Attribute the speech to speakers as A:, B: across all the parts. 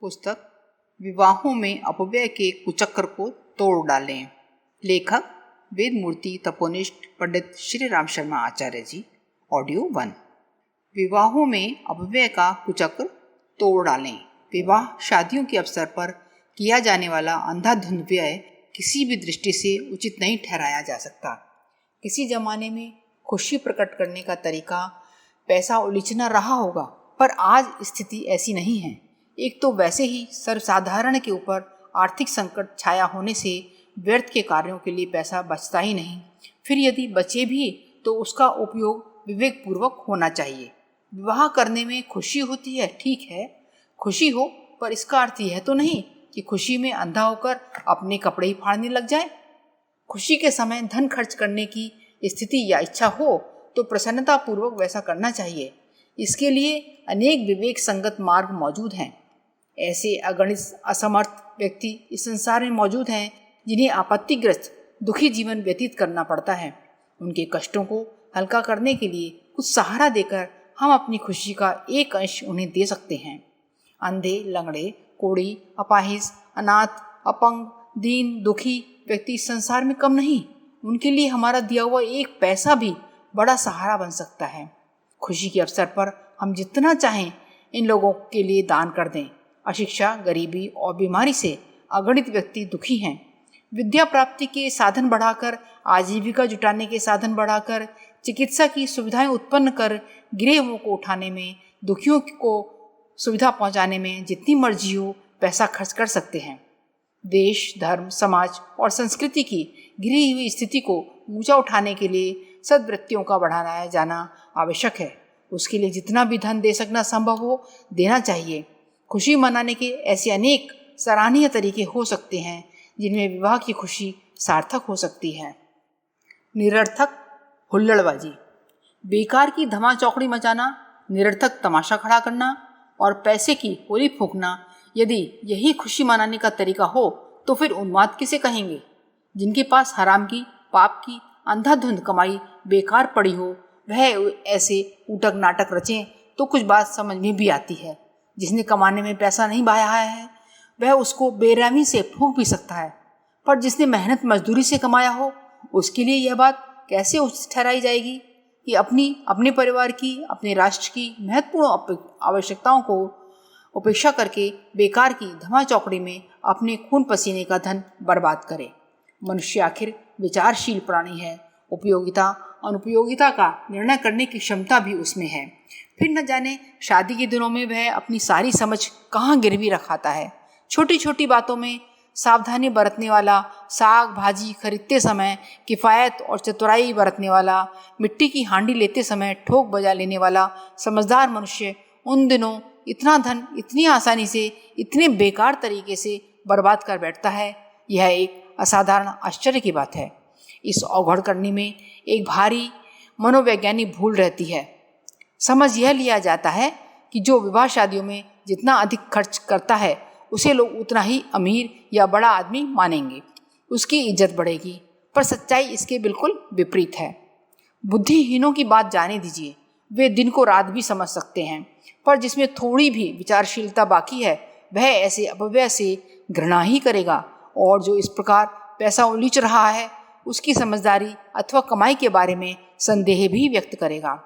A: पुस्तक विवाहों में अपव्यय के कुचक्र को तोड़ डालें। लेखक वेदमूर्ति तपोनिष्ठ पंडित श्री राम शर्मा आचार्य जी। ऑडियो 1। विवाहों में अपव्यय का कुचक्र तोड़ डालें। विवाह शादियों के अवसर पर किया जाने वाला अंधाधुंध व्यय किसी भी दृष्टि से उचित नहीं ठहराया जा सकता। किसी जमाने में खुशी प्रकट करने का तरीका पैसा उलीचना रहा होगा, पर आज स्थिति ऐसी नहीं है। एक तो वैसे ही सर्वसाधारण के ऊपर आर्थिक संकट छाया होने से व्यर्थ के कार्यों के लिए पैसा बचता ही नहीं। फिर यदि बचे भी तो उसका उपयोग विवेकपूर्वक होना चाहिए। विवाह करने में खुशी होती है, ठीक है, खुशी हो, पर इसका अर्थ यह तो नहीं कि खुशी में अंधा होकर अपने कपड़े ही फाड़ने लग जाए। खुशी के समय धन खर्च करने की स्थिति या इच्छा हो तो प्रसन्नता पूर्वक वैसा करना चाहिए। इसके लिए अनेक विवेक संगत मार्ग मौजूद हैं। ऐसे अगणित असमर्थ व्यक्ति इस संसार में मौजूद हैं जिन्हें आपत्तिग्रस्त दुखी जीवन व्यतीत करना पड़ता है। उनके कष्टों को हल्का करने के लिए कुछ सहारा देकर हम अपनी खुशी का एक अंश उन्हें दे सकते हैं। अंधे, लंगड़े, कोढ़ी, अपाहिज, अनाथ, अपंग, दीन, दुखी व्यक्ति इस संसार में कम नहीं। उनके लिए हमारा दिया हुआ एक पैसा भी बड़ा सहारा बन सकता है। खुशी के अवसर पर हम जितना चाहें इन लोगों के लिए दान कर दें। अशिक्षा, गरीबी और बीमारी से अगणित व्यक्ति दुखी हैं। विद्या प्राप्ति के साधन बढ़ाकर, आजीविका जुटाने के साधन बढ़ाकर, चिकित्सा की सुविधाएं उत्पन्न कर गिरे हुओं को उठाने में, दुखियों को सुविधा पहुंचाने में जितनी मर्जी हो पैसा खर्च कर सकते हैं। देश, धर्म, समाज और संस्कृति की गिरी हुई स्थिति को ऊंचा उठाने के लिए सद्वृत्तियों का बढ़ाया जाना आवश्यक है। उसके लिए जितना भी धन दे सकना संभव हो देना चाहिए। खुशी मनाने के ऐसे अनेक सराहनीय तरीके हो सकते हैं जिनमें विवाह की खुशी सार्थक हो सकती है। निरर्थक हुल्लड़बाजी, बेकार की धमा चौकड़ी मचाना, निरर्थक तमाशा खड़ा करना और पैसे की होली फूंकना, यदि यही खुशी मनाने का तरीका हो तो फिर उन्माद किसे कहेंगे। जिनके पास हराम की, पाप की अंधाधुंध कमाई बेकार पड़ी हो, वह ऐसे ऊटक नाटक रचें तो कुछ बात समझ में भी आती है। जिसने कमाने में पैसा नहीं बहाया है वह उसको बेरहमी से फूंक भी सकता है, पर जिसने मेहनत मजदूरी से कमाया हो उसके लिए यह बात कैसे उचित ठहराई जाएगी कि अपने परिवार की, अपने राष्ट्र की महत्वपूर्ण आवश्यकताओं को उपेक्षा करके बेकार की धमा चौकड़ी में अपने खून पसीने का धन बर्बाद करे। मनुष्य आखिर विचारशील प्राणी है। उपयोगिता अनुपयोगिता का निर्णय करने की क्षमता भी उसमें है। फिर न जाने शादी के दिनों में वह अपनी सारी समझ कहाँ गिरवी रखाता है। छोटी छोटी बातों में सावधानी बरतने वाला, साग भाजी खरीदते समय किफ़ायत और चतुराई बरतने वाला, मिट्टी की हांडी लेते समय ठोक बजा लेने वाला समझदार मनुष्य उन दिनों इतना धन इतनी आसानी से, इतने बेकार तरीके से बर्बाद कर बैठता है। यह एक असाधारण आश्चर्य की बात है। इस अवघड़ करने में एक भारी मनोवैज्ञानिक भूल रहती है। समझ यह लिया जाता है कि जो विवाह शादियों में जितना अधिक खर्च करता है उसे लोग उतना ही अमीर या बड़ा आदमी मानेंगे, उसकी इज्जत बढ़ेगी, पर सच्चाई इसके बिल्कुल विपरीत है। बुद्धिहीनों की बात जाने दीजिए, वे दिन को रात भी समझ सकते हैं, पर जिसमें थोड़ी भी विचारशीलता बाकी है वह ऐसे अपव्यय से घृणा ही करेगा, और जो इस प्रकार पैसा उलीच रहा है उसकी समझदारी अथवा कमाई के बारे में संदेह भी व्यक्त करेगा।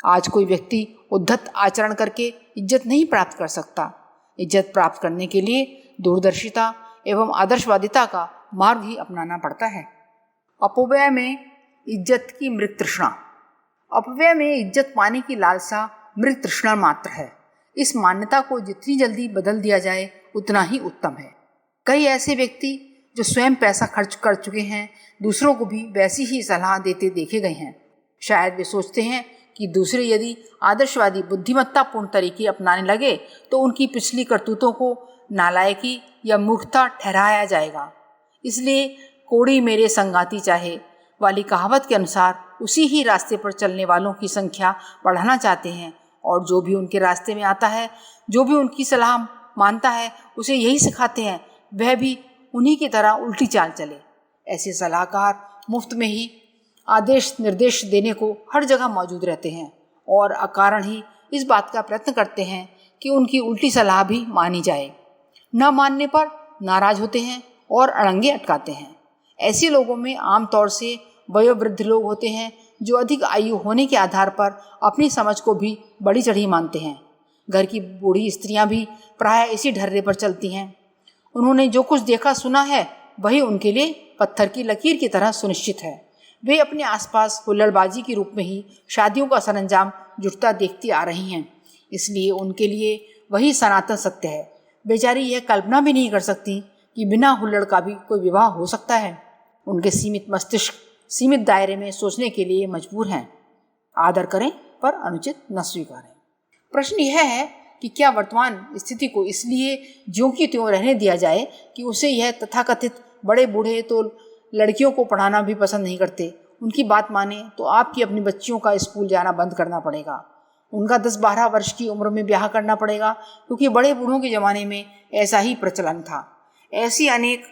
A: आज कोई व्यक्ति उद्धत आचरण करके इज्जत नहीं प्राप्त कर सकता। इज्जत प्राप्त करने के लिए दूरदर्शिता एवं आदर्शवादिता का मार्ग ही अपनाना पड़ता है। अपव्यय में इज्जत की मृत तृष्णा। अपव्यय में इज्जत पाने की लालसा मृत तृष्णा मात्र है। इस मान्यता को जितनी जल्दी बदल दिया जाए उतना ही उत्तम है। कई ऐसे व्यक्ति जो स्वयं पैसा खर्च कर चुके हैं दूसरों को भी वैसी ही सलाह देते देखे गए हैं। शायद वे सोचते हैं कि दूसरे यदि आदर्शवादी बुद्धिमत्तापूर्ण तरीके अपनाने लगे तो उनकी पिछली करतूतों को नालायकी या मूर्खता ठहराया जाएगा। इसलिए कोड़ी मेरे संगाती चाहे वाली कहावत के अनुसार उसी ही रास्ते पर चलने वालों की संख्या बढ़ाना चाहते हैं, और जो भी उनके रास्ते में आता है, जो भी उनकी सलाह मानता है, उसे यही सिखाते हैं वह भी उन्हीं की तरह उल्टी चाल चले। ऐसे सलाहकार मुफ्त में ही आदेश निर्देश देने को हर जगह मौजूद रहते हैं और अकारण ही इस बात का प्रयत्न करते हैं कि उनकी उल्टी सलाह भी मानी जाए। न मानने पर नाराज होते हैं और अड़ंगे अटकाते हैं। ऐसे लोगों में आमतौर से वयोवृद्ध लोग होते हैं जो अधिक आयु होने के आधार पर अपनी समझ को भी बड़ी चढ़ी मानते हैं। घर की बूढ़ी स्त्रियां भी प्रायः इसी ढर्रे पर चलती हैं। उन्होंने जो कुछ देखा सुना है वही उनके लिए पत्थर की लकीर की तरह सुनिश्चित है। वे अपने आसपास हुल्लड़बाजी के रूप में ही शादियों का सरंजाम जुटता देखती आ रही हैं, इसलिए उनके लिए वही सनातन सत्य है। बेचारी यह कल्पना भी नहीं कर सकती कि बिना हुल्लड़ का भी कोई विवाह हो सकता है। उनके सीमित मस्तिष्क सीमित दायरे में सोचने के लिए मजबूर हैं। आदर करें पर अनुचित न स्वीकारें। प्रश्न यह है कि क्या वर्तमान स्थिति को इसलिए ज्यों की त्यों रहने दिया जाए कि उसे यह तथाकथित बड़े बूढ़े तो लड़कियों को पढ़ाना भी पसंद नहीं करते, उनकी बात माने तो आपकी अपनी बच्चियों का स्कूल जाना बंद करना पड़ेगा। उनका 10-12 वर्ष की उम्र में ब्याह करना पड़ेगा, क्योंकि बड़े बूढ़ों के ज़माने में ऐसा ही प्रचलन था। ऐसी अनेक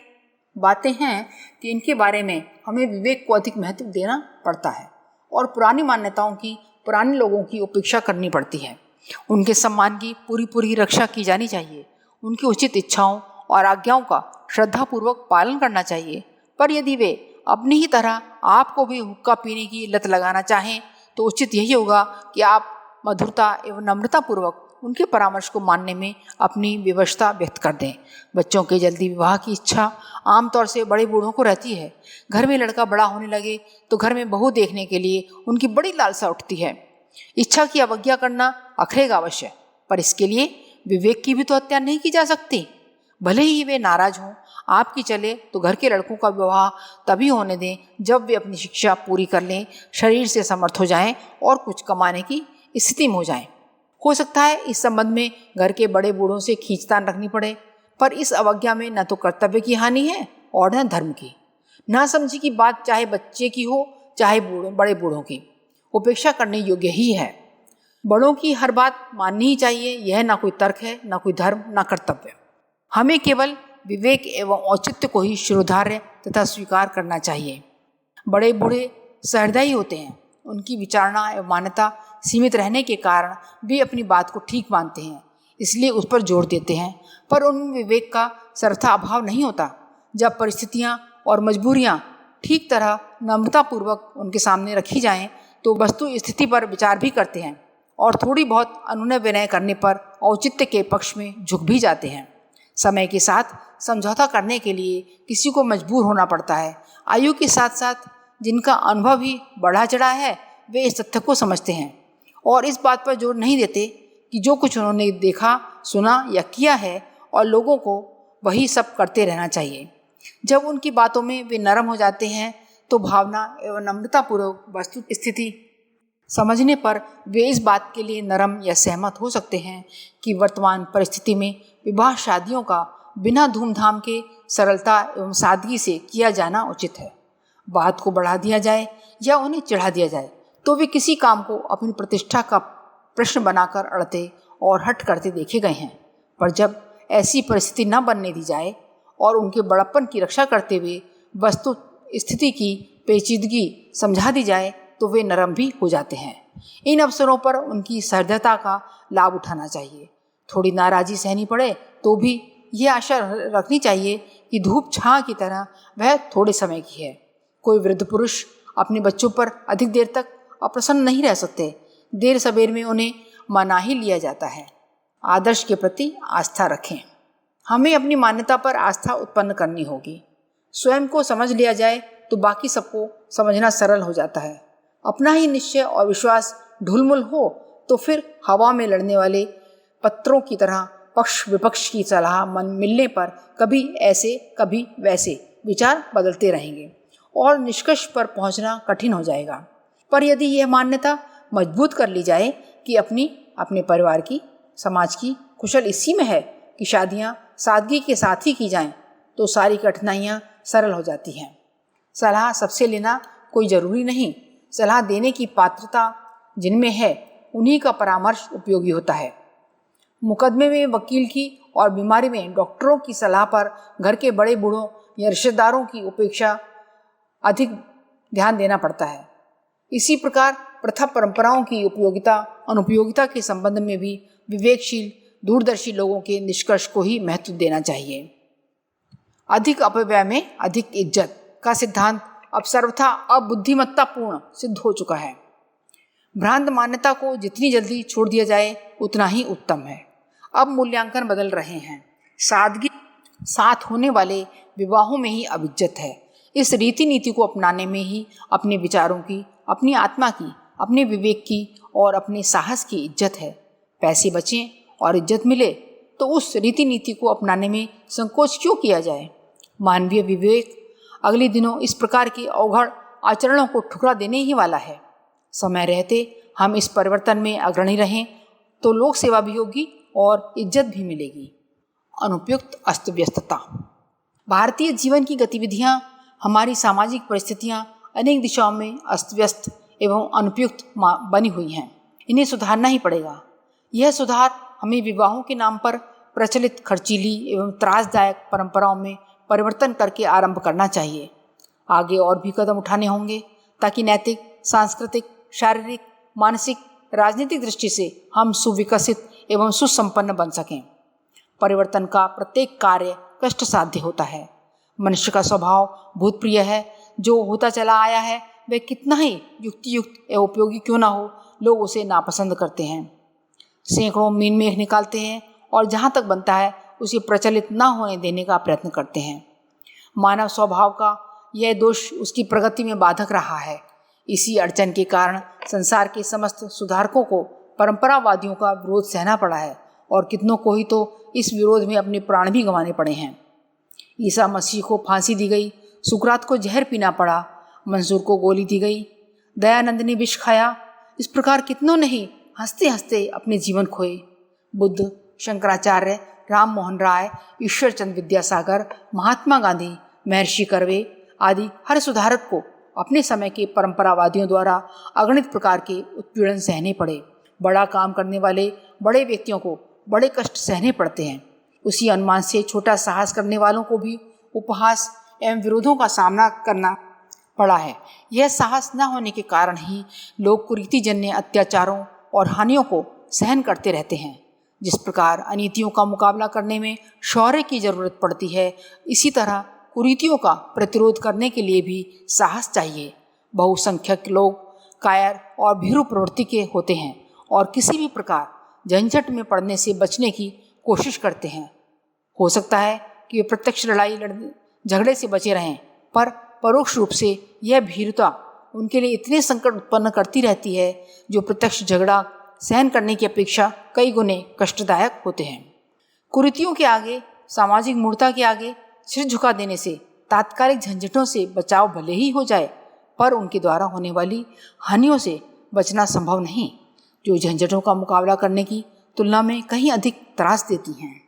A: बातें हैं कि इनके बारे में हमें विवेक को अधिक महत्व देना पड़ता है और पुरानी मान्यताओं की, पुराने लोगों की उपेक्षा करनी पड़ती है। उनके सम्मान की पूरी रक्षा की जानी चाहिए। उनकी उचित इच्छाओं और आज्ञाओं का श्रद्धापूर्वक पालन करना चाहिए। पर यदि वे अपनी ही तरह आपको भी हुक्का पीने की लत लगाना चाहें तो उचित यही होगा कि आप मधुरता एवं नम्रतापूर्वक उनके परामर्श को मानने में अपनी विवशता व्यक्त कर दें। बच्चों के जल्दी विवाह की इच्छा आमतौर से बड़े बूढ़ों को रहती है। घर में लड़का बड़ा होने लगे तो घर में बहू देखने के लिए उनकी बड़ी लालसा उठती है। इच्छा की अवज्ञा करना अखरेगा अवश्य, पर इसके लिए विवेक की भी तो हत्या नहीं की जा सकती। भले ही वे नाराज हों, आपकी चले तो घर के लड़कों का विवाह तभी होने दें जब वे अपनी शिक्षा पूरी कर लें, शरीर से समर्थ हो जाएं और कुछ कमाने की स्थिति में हो जाएं। हो सकता है इस संबंध में घर के बड़े बूढ़ों से खींचतान रखनी पड़े, पर इस अवज्ञा में न तो कर्तव्य की हानि है और न धर्म की। ना समझी की बात चाहे बच्चे की हो चाहे बड़े बूढ़ों की, उपेक्षा करने योग्य ही है। बड़ों की हर बात माननी ही चाहिए, यह ना कोई तर्क है, ना कोई धर्म, ना कर्तव्य। हमें केवल विवेक एवं औचित्य को ही शिरोधार्य तथा स्वीकार करना चाहिए। बड़े बूढ़े सहृदयी होते हैं। उनकी विचारणा एवं मान्यता सीमित रहने के कारण वे अपनी बात को ठीक मानते हैं, इसलिए उस पर जोर देते हैं, पर उनमें विवेक का सर्वथा अभाव नहीं होता। जब परिस्थितियाँ और मजबूरियाँ ठीक तरह नम्रतापूर्वक उनके सामने रखी जाएं तो वस्तु स्थिति पर विचार भी करते हैं और थोड़ी बहुत अनुनय विनय करने पर औचित्य के पक्ष में झुक भी जाते हैं। समय के साथ समझौता करने के लिए किसी को मजबूर होना पड़ता है। आयु के साथ साथ जिनका अनुभव ही बढ़ा चढ़ा है वे इस तथ्य को समझते हैं और इस बात पर जोर नहीं देते कि जो कुछ उन्होंने देखा, सुना या किया है और लोगों को वही सब करते रहना चाहिए। जब उनकी बातों में वे नरम हो जाते हैं तो भावना एवं नम्रतापूर्वक वस्तु स्थिति समझने पर वे इस बात के लिए नरम या सहमत हो सकते हैं कि वर्तमान परिस्थिति में विवाह शादियों का बिना धूमधाम के सरलता एवं सादगी से किया जाना उचित है। बात को बढ़ा दिया जाए या उन्हें चढ़ा दिया जाए तो वे किसी काम को अपनी प्रतिष्ठा का प्रश्न बनाकर अड़ते और हट करते देखे गए हैं। पर जब ऐसी परिस्थिति न बनने दी जाए और उनके बड़प्पन की रक्षा करते हुए वस्तु स्थिति की पेचीदगी समझा दी जाए तो वे नरम भी हो जाते हैं। इन अवसरों पर उनकी सहृदयता का लाभ उठाना चाहिए। थोड़ी नाराज़ी सहनी पड़े तो भी यह आशा रखनी चाहिए कि धूप छां की तरह वह थोड़े समय की है। कोई वृद्ध पुरुष अपने बच्चों पर अधिक देर तक अप्रसन्न नहीं रह सकते। देर सबेर में उन्हें मना ही लिया जाता है। आदर्श के प्रति आस्था रखें। हमें अपनी मान्यता पर आस्था उत्पन्न करनी होगी। स्वयं को समझ लिया जाए तो बाकी सबको समझना सरल हो जाता है। अपना ही निश्चय और विश्वास ढुलमुल हो तो फिर हवा में लड़ने वाले पत्रों की तरह पक्ष विपक्ष की सलाह मन मिलने पर कभी ऐसे कभी वैसे विचार बदलते रहेंगे और निष्कर्ष पर पहुंचना कठिन हो जाएगा। पर यदि यह मान्यता मजबूत कर ली जाए कि अपने परिवार की, समाज की कुशल इसी में है कि शादियां सादगी के साथ ही की जाएं, तो सारी कठिनाइयां सरल हो जाती हैं। सलाह सबसे लेना कोई ज़रूरी नहीं। सलाह देने की पात्रता जिनमें है उन्हीं का परामर्श उपयोगी होता है। मुकदमे में वकील की और बीमारी में डॉक्टरों की सलाह पर घर के बड़े बूढ़ों या रिश्तेदारों की उपेक्षा अधिक ध्यान देना पड़ता है। इसी प्रकार प्रथा परंपराओं की उपयोगिता अनुपयोगिता के संबंध में भी विवेकशील दूरदर्शी लोगों के निष्कर्ष को ही महत्व देना चाहिए। अधिक अपव्यय में अधिक इज्जत का सिद्धांत अब सर्वथा अबुद्धिमत्तापूर्ण सिद्ध हो चुका है। भ्रांत मान्यता को जितनी जल्दी छोड़ दिया जाए उतना ही उत्तम है। अब मूल्यांकन बदल रहे हैं। सादगी साथ होने वाले विवाहों में ही अब इज्जत है। इस रीति नीति को अपनाने में ही अपने विचारों की, अपनी आत्मा की, अपने विवेक की और अपने साहस की इज्जत है। पैसे बचें और इज्जत मिले तो उस रीति नीति को अपनाने में संकोच क्यों किया जाए। मानवीय विवेक अगले दिनों इस प्रकार के अवघड़ आचरणों को ठुकरा देने ही वाला है। समय रहते हम इस परिवर्तन में अग्रणी रहें तो लोक सेवा भी होगी और इज्जत भी मिलेगी। अनुपयुक्त अस्त व्यस्तता। भारतीय जीवन की गतिविधियाँ, हमारी सामाजिक परिस्थितियाँ अनेक दिशाओं में अस्त व्यस्त एवं अनुपयुक्त बनी हुई हैं। इन्हें सुधारना ही पड़ेगा। यह सुधार हमें विवाहों के नाम पर प्रचलित खर्चीली एवं त्रासदायक परंपराओं में परिवर्तन करके आरंभ करना चाहिए। आगे और भी कदम उठाने होंगे ताकि नैतिक, सांस्कृतिक, शारीरिक, मानसिक, राजनीतिक दृष्टि से हम सुविकसित एवं सुसंपन्न बन सकें। परिवर्तन का प्रत्येक कार्य कष्ट साध्य होता है। मनुष्य का स्वभाव भूतप्रिय है। जो होता चला आया है वह कितना ही युक्तियुक्त एवं उपयोगी क्यों ना हो, लोग उसे नापसंद करते हैं। सैकड़ों मीन मेख निकालते हैं और जहाँ तक बनता है उसे प्रचलित न होने देने का प्रयत्न करते हैं। मानव स्वभाव का यह दोष उसकी प्रगति में बाधक रहा है। इसी अड़चन के कारण संसार के समस्त सुधारकों को परंपरावादियों का विरोध सहना पड़ा है और कितनों को ही तो इस विरोध में अपने प्राण भी गंवाने पड़े हैं। ईसा मसीह को फांसी दी गई, सुकरात को जहर पीना पड़ा, मंसूर को गोली दी गई, दयानंद ने विष खाया। इस प्रकार कितनों ने ही हंसते हंसते अपने जीवन खोए। बुद्ध, शंकराचार्य, राम मोहन राय, ईश्वर चंद्र विद्यासागर, महात्मा गांधी, महर्षि कर्वे आदि हर सुधारक को अपने समय के परंपरावादियों द्वारा अगणित प्रकार के उत्पीड़न सहने पड़े। बड़ा काम करने वाले बड़े व्यक्तियों को बड़े कष्ट सहने पड़ते हैं। उसी अनुमान से छोटा साहस करने वालों को भी उपहास एवं विरोधों का सामना करना पड़ा है। यह साहस न होने के कारण ही लोग कुरीतिजन्य अत्याचारों और हानियों को सहन करते रहते हैं। जिस प्रकार अनीतियों का मुकाबला करने में शौर्य की जरूरत पड़ती है, इसी तरह कुरीतियों का प्रतिरोध करने के लिए भी साहस चाहिए। बहुसंख्यक लोग कायर और भीरु प्रवृत्ति के होते हैं और किसी भी प्रकार झंझट में पड़ने से बचने की कोशिश करते हैं। हो सकता है कि वे प्रत्यक्ष लड़ाई झगड़े से बचे रहें, पर परोक्ष रूप से यह भीरुता उनके लिए इतने संकट उत्पन्न करती रहती है जो प्रत्यक्ष झगड़ा सहन करने की अपेक्षा कई गुने कष्टदायक होते हैं। कुरीतियों के आगे, सामाजिक मूर्खता के आगे सिर झुका देने से तात्कालिक झंझटों से बचाव भले ही हो जाए, पर उनके द्वारा होने वाली हानियों से बचना संभव नहीं, जो झंझटों का मुकाबला करने की तुलना में कहीं अधिक त्रास देती हैं।